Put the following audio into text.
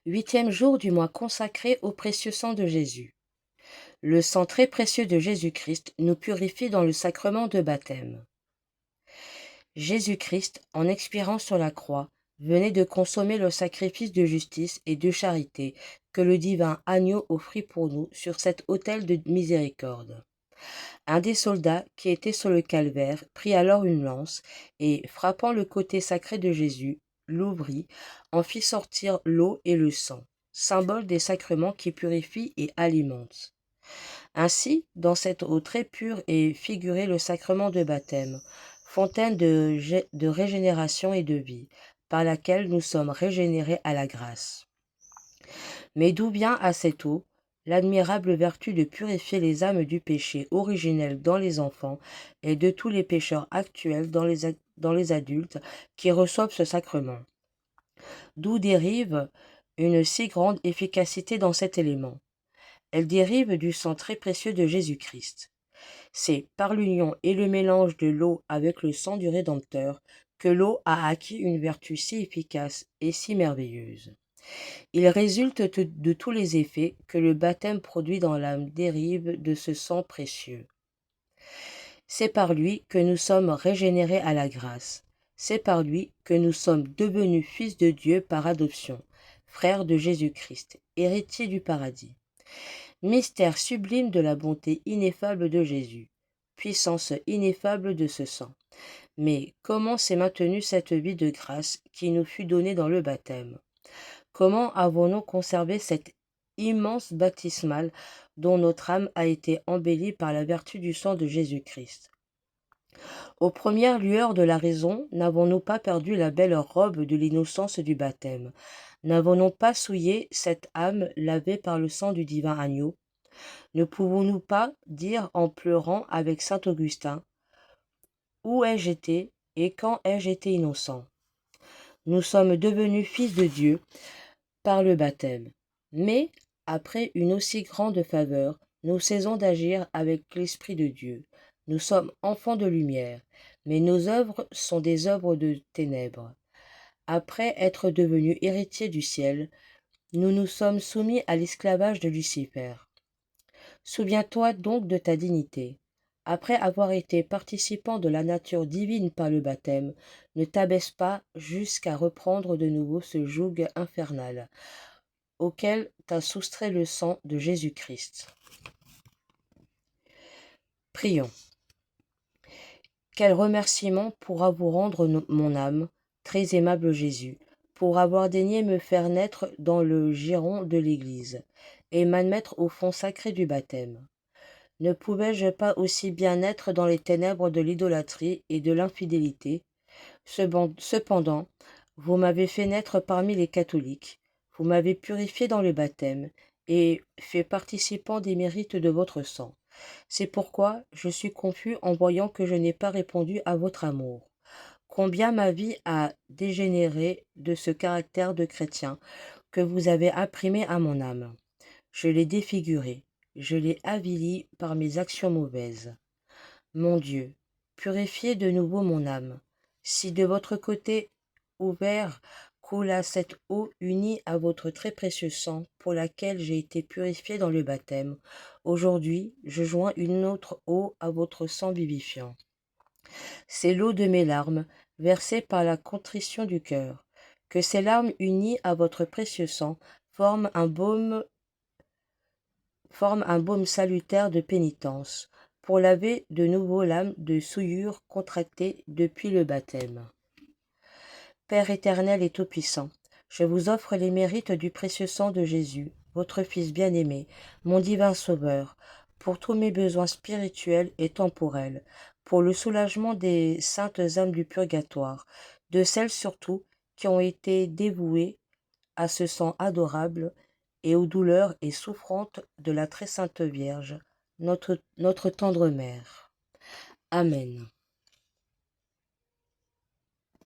Huitième jour du mois consacré au précieux sang de Jésus. Le sang très précieux de Jésus-Christ nous purifie dans le sacrement de baptême. Jésus-Christ, en expirant sur la croix, venait de consommer le sacrifice de justice et de charité que le divin agneau offrit pour nous sur cet autel de miséricorde. Un des soldats qui était sur le calvaire prit alors une lance et, frappant le côté sacré de Jésus, l'ouvrit, en fit sortir l'eau et le sang, symbole des sacrements qui purifient et alimentent. Ainsi, dans cette eau très pure est figuré le sacrement de baptême, fontaine de régénération et de vie, par laquelle nous sommes régénérés à la grâce. Mais d'où vient à cette eau l'admirable vertu de purifier les âmes du péché originel dans les enfants et de tous les pécheurs actuels dans les adultes qui reçoivent ce sacrement? D'où dérive une si grande efficacité dans cet élément? Elle dérive du sang très précieux de Jésus-Christ. C'est par l'union et le mélange de l'eau avec le sang du Rédempteur que l'eau a acquis une vertu si efficace et si merveilleuse. Il résulte de tous les effets que le baptême produit dans l'âme dérive de ce sang précieux. C'est par lui que nous sommes régénérés à la grâce. C'est par lui que nous sommes devenus fils de Dieu par adoption, frères de Jésus-Christ, héritiers du paradis. Mystère sublime de la bonté ineffable de Jésus, puissance ineffable de ce sang. Mais comment s'est maintenue cette vie de grâce qui nous fut donnée dans le baptême? Comment avons-nous conservé cette immense baptismale dont notre âme a été embellie par la vertu du sang de Jésus-Christ? Aux premières lueurs de la raison, n'avons-nous pas perdu la belle robe de l'innocence du baptême? N'avons-nous pas souillé cette âme lavée par le sang du divin agneau? Ne pouvons-nous pas dire en pleurant avec saint Augustin: où ai-je été et quand ai-je été innocent? Nous sommes devenus fils de Dieu par le baptême. Mais, après une aussi grande faveur, nous cessons d'agir avec l'Esprit de Dieu. Nous sommes enfants de lumière, mais nos œuvres sont des œuvres de ténèbres. Après être devenus héritiers du ciel, nous nous sommes soumis à l'esclavage de Lucifer. Souviens-toi donc de ta dignité. Après avoir été participant de la nature divine par le baptême, ne t'abaisse pas jusqu'à reprendre de nouveau ce joug infernal auquel t'a soustrait le sang de Jésus-Christ. Prions. Quel remerciement pourra vous rendre mon âme, très aimable Jésus, pour avoir daigné me faire naître dans le giron de l'Église et m'admettre au fond sacré du baptême. Ne pouvais-je pas aussi bien naître dans les ténèbres de l'idolâtrie et de l'infidélité? Cependant, vous m'avez fait naître parmi les catholiques, vous m'avez purifié dans le baptême et fait participant des mérites de votre sang. C'est pourquoi je suis confus en voyant que je n'ai pas répondu à votre amour. Combien ma vie a dégénéré de ce caractère de chrétien que vous avez imprimé à mon âme. Je l'ai défiguré, je l'ai avili par mes actions mauvaises. Mon Dieu, purifiez de nouveau mon âme. Si de votre côté ouvert coula cette eau unie à votre très précieux sang pour laquelle j'ai été purifié dans le baptême, aujourd'hui je joins une autre eau à votre sang vivifiant. C'est l'eau de mes larmes, versée par la contrition du cœur. Que ces larmes unies à votre précieux sang forment un baume salutaire de pénitence, pour laver de nouveau l'âme de souillure contractée depuis le baptême. Père éternel et tout-puissant, je vous offre les mérites du précieux sang de Jésus, votre Fils bien-aimé, mon divin Sauveur, pour tous mes besoins spirituels et temporels, pour le soulagement des saintes âmes du purgatoire, de celles surtout qui ont été dévouées à ce sang adorable et aux douleurs et souffrantes de la très sainte Vierge, notre tendre mère. Amen.